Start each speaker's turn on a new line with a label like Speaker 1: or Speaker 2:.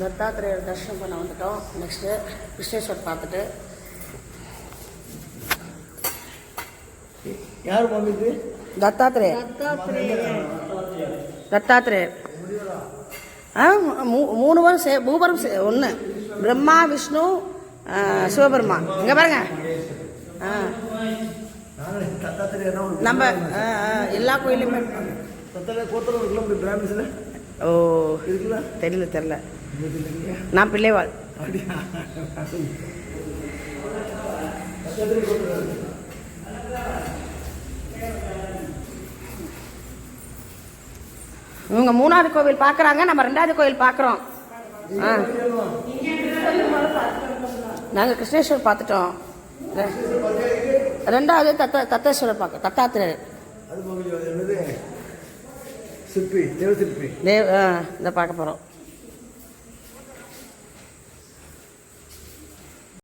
Speaker 1: தத்தாத்திரேயர் தரிசனம் பண்ண வந்துட்டோம். நெக்ஸ்ட்டு விஸ்வேஸ்வர் பார்த்துட்டு
Speaker 2: யார் மம்மிக்கு
Speaker 1: தத்தாத்திரேயர் மூணு பேரும் மூவரும் ஒன்று பிரம்மா விஷ்ணு சிவபெருமா. இங்கே பாருங்க நம்ம எல்லா கோயிலுமே ஓ தெரியல நான் பிள்ளைவாள். இவங்க மூணாவது கோவில் பார்க்குறாங்க, நம்ம ரெண்டாவது கோவில் பார்க்குறோம். நாங்கள் கிருஷ்ணேஸ்வர் பார்த்துட்டோம். ரெண்டாவது தத்தேஸ்வரர் பார்க்க தத்தாத்திரேயர்
Speaker 2: சிற்பி தேவ சிற்பி
Speaker 1: இதை பார்க்க போகிறோம்.